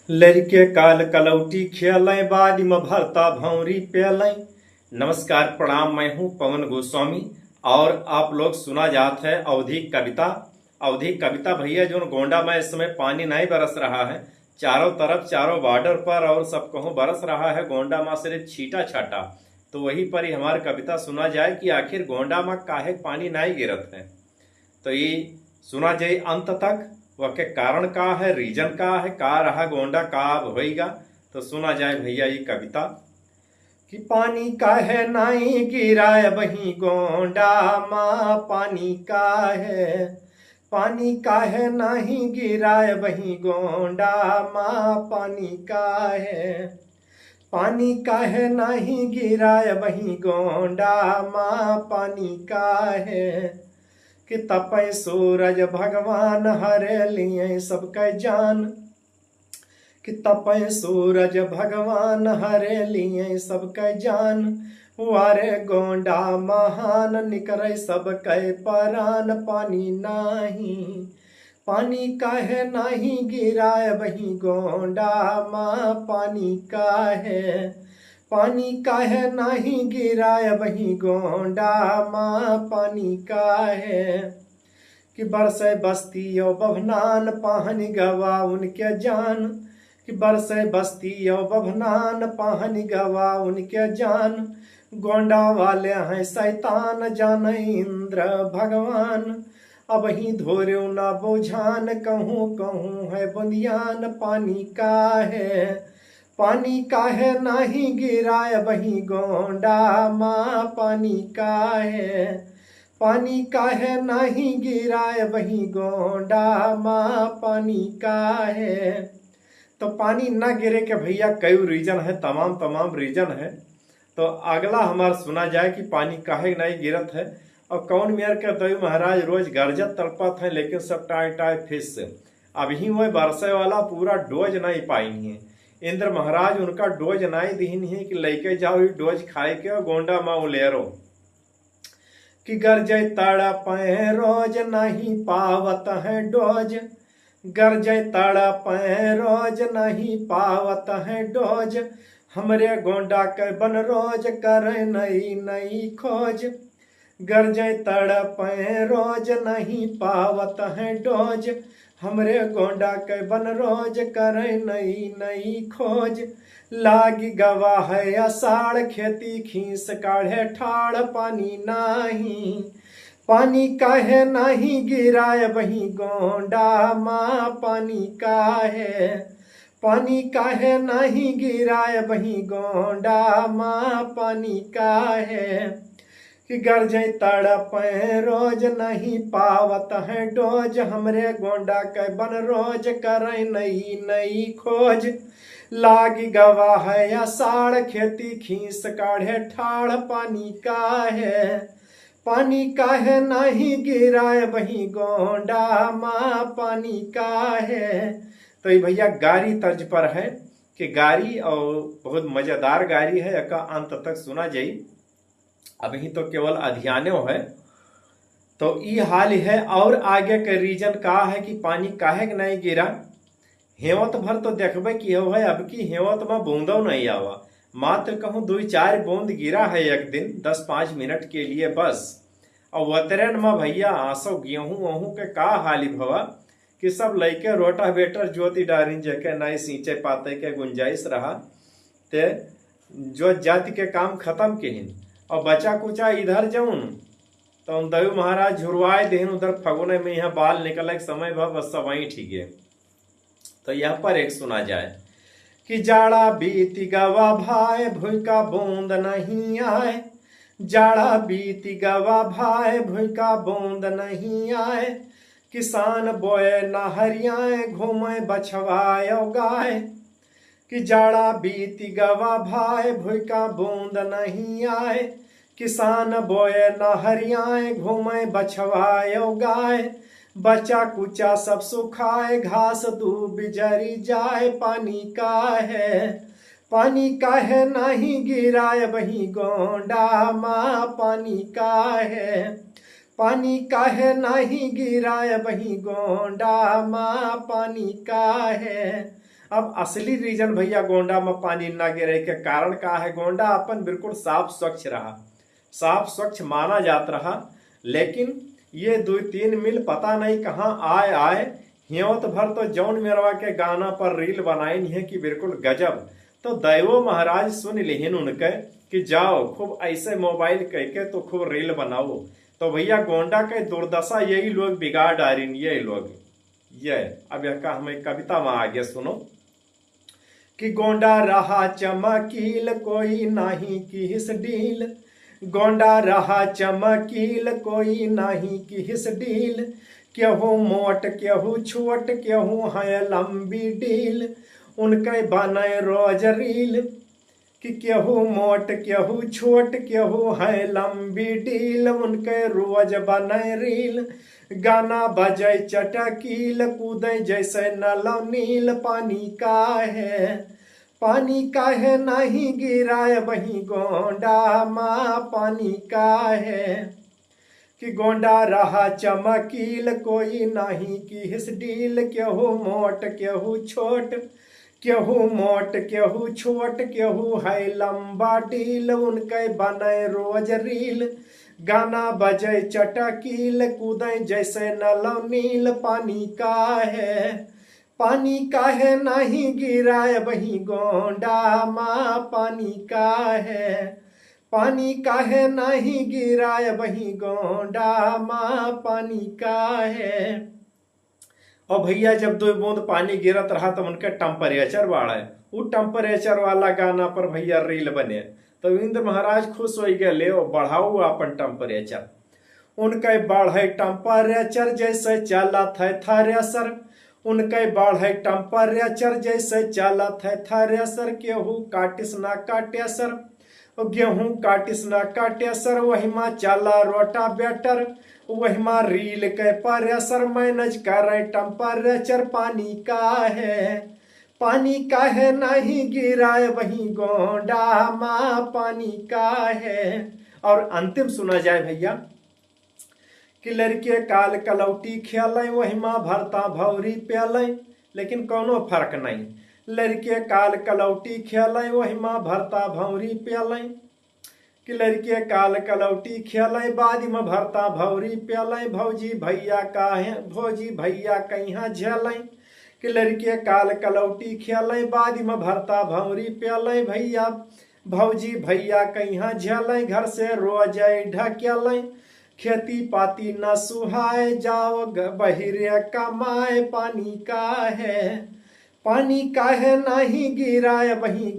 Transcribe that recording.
लड़के काल कलौटी खेलें बाली में भरता भौरी पेलें। नमस्कार प्रणाम, मैं हूं पवन गोस्वामी और आप लोग सुना जात है अवधि कविता। अवधि कविता भैया जो गोंडा में इस समय पानी नहीं बरस रहा है, चारों तरफ चारों बॉर्डर पर और सब कहूँ बरस रहा है, गोंडा में सिर्फ छीटा छाटा। तो वहीं पर ही हमारी कविता सुना जाए कि आखिर गोंडा में काहे पानी नहीं गिरत है। तो ये सुना जाए अंत तक, वह के कारण का है, रीजन का रहा गोंडा का होएगा। तो सुना जाए भैया ये कविता कि पानी का है नाई गिराए वही गोंडा माँ, पानी का है, पानी का है नहीं गिराए वही गोंडा माँ, पानी का है, पानी का है नहीं गिराए वही गोंडा माँ, पानी का है कि तपय सूरज भगवान हरे लिए सबके जान, कि तपय सूरज भगवान हरे लिए सबके जान, वारे गोंडा महान निकरे सबके परान, पानी नाही, पानी का है नाही गिराए वही गोंडा माँ, पानी का है, पानी का है नहीं गिराए वही गोंडा माँ, पानी का है कि बरसे बस्ती ओ बभनान पाहनी गवा उनके जान, कि बरसे बस्ती ओ बभनान पाहनी गवा उनके जान, गोंडा वाले हैं शैतान जाने इंद्र भगवान, अब ही धोर्यो ना बोझान कहूँ कहूँ है बुनियान, पानी का है, पानी का है नहीं गिराए वही गोंडा माँ, पानी का है, पानी का है नहीं गिराए वही गोंडा माँ, पानी का है। तो पानी ना गिरे के भैया कई रीजन है, तमाम रीजन है। तो अगला हमारा सुना जाए कि पानी काहे नहीं गिरत है और कौन मेयर के दई महाराज रोज गरजत तड़पत है, लेकिन सब टाई टाई फिस से अभी वह बरसे वाला पूरा डोज नहीं पाई है। इंद्र महाराज उनका डोज नहीं दीन है कि लेके जाओ डोज खाए के गोंडा माँ उलेरो, कि गरजे तड़प रोज नहीं पावत है डोज, गरजे तड़प रोज नहीं पावत है डोज, हमरे गोंडा के बन रोज करे नई नई खोज, गरजे तड़प रोज नहीं पावत है डोज, हमरे गोंडा के बन रोज करे नई नई खोज, लागी गवा है अषाढ़ खेती खींच काढ़े ठाड़, पानी नाही, पानी का है नहीं गिराए वही गोंडा माँ, पानी का है, पानी का है नहीं गिराए वही गोंडा माँ, पानी का है कि गरजे तड़प रोज नहीं पावत है डोज, हमरे गोंडा के बन रोज करे नई नई खोज, लागी गवा है अषाढ़ खेती खींच काढ़े ठाड़, पानी का है, पानी का है नहीं गिराए वही गोंडा माँ, पानी का है। तो ये भैया गारी तर्ज पर है कि गारी और बहुत मजेदार गारी है, का अंत तक सुना जाई। अभी तो केवल अध्ययनों है। तो ये हाल है और आगे के रीजन का है कि पानी काहे नहीं गिरा। हेवत भर तो देखबे की हो है, अब की हेवत में बूंदो नहीं आवा, मात्र कहूँ 2-4 बूंद गिरा है एक दिन 10-5 मिनट के लिए बस। और वतरन में भैया आंसो गेहूं वहूं के का हाली भवा कि सब लैके रोटावेटर जोती डारिन जके नहीं सींचे पाते के गुंजाइश रहा, ते जो जाति के काम खत्म केहिन और बचा कुचा इधर जाऊन तो दयु महाराज झुरवाए देहन उधर फगुने में यहाँ बाल निकले के समय भव बस वही ठीक है। तो यहाँ पर एक सुना जाए कि जाड़ा बीती गवा भाई भूई का बूंद नहीं आए, जाड़ा बीती गवा भाई भूई का बूंद नहीं आए, किसान बोए नहरियाए घूमे बछवाए गाय, कि जाड़ा बीती गवा भाई भूई का बूंद नहीं आए, किसान बोए नहरियाए घूमे बछवाए गाय, बचा कुचा सब सुखाए घास दूब जरी जाए, पानी का है, पानी का है नहीं गिराए वही गोंडा माँ, पानी का है, पानी का है नहीं गिराए वही गोंडा माँ, पानी का है। अब असली रीजन भैया गोंडा में पानी ना गिरे के कारण का है, गोंडा अपन बिल्कुल साफ स्वच्छ रहा, साफ स्वच्छ माना जात रहा। लेकिन ये 2-3 मिल पता नहीं कहाँ आए हियोत भर तो जौन मेरवा के गाना पर रील बनाई है कि बिल्कुल गजब। तो दैवो महाराज सुन लिहिन उनके कि जाओ खूब ऐसे मोबाइल कह के तो खूब रील बनाओ। तो भैया गोंडा के दुर्दशा यही लोग बिगाड़ डारिन, ये लोग ये। अब यह का हमें कविता में आगे सुनो कि गोंडा रहा चमकील कोई नहीं किस डील, गोंडा रहा चमकील कोई नहीं किस डील, केहू मोट केहू छोट केहू है लंबी डील, उनके बने रोज रील कि केहू मोट केहू छोट केहू है लंबी डील, उनके रोज बने रील। गाना बजे चटकील कूदे जैसे नलव नील, पानी का है पानी काहे नहीं गिराए वही गोंडा माँ, पानी का है कि गोंडा रहा चमकील कोई नहीं किस डील, केहू मोट केहू छोट केहू मोट केहू छोट केहू है लंबा डील, उनके बने रोज रील। गाना बजे चटकील कूदे जैसे नलव नील, पानी का है पानी काहे नहीं गिराए वही गोंडा माँ, पानी का है पानी काहे नहीं गिराए वही गोंडा माँ, पानी का है। और भैया जब 2 बूंद पानी गिरत रहा तो उनके टेम्परेचर बढ़े, वो टेम्परेचर वाला गाना पर भैया रील बने। तो इंद्र महाराज खुश हो गए, ले बढ़ाओ अपन टेम्परेचर। उनके बढ़े टेम्परेचर जैसे चलत है थ्रेसर, उनके बढ़े टेम्परेचर जैसे चलत है थ्रेसर, केहू काटिस ना काटे सर, गेहूं काटिस ना काटे सर, वही माँ चला रोटा बेटर, वही माँ रील के प्रेशर मैनेज करे टेम्परेचर, पानी का है पानी का है नहीं गिराए वही गोंडा माँ, पानी का है। और अंतिम सुना जाए भैया कि लड़के काल कलौटी खेलें वही माँ भरता भौरी पेलें, लेकिन कोनो फर्क नहीं। लड़के काल कलौटी खेलें वही माँ भरता भौरी पेलें, कि लड़के काल कलौटी खेलें बाद में भरता भौरी पेलें, भौजी भैया काहे भौजी भैया कहीं झेलें, कि लड़के काल कलौटी खेलें बाद में भरता भौरी पेलें, भैया भौजी भैया कहीं झेलें, घर से रोज ढकेलें, खेती पाती न सुहाए जाओ बहिरे कमाए, पानी का है नहीं गिराए वही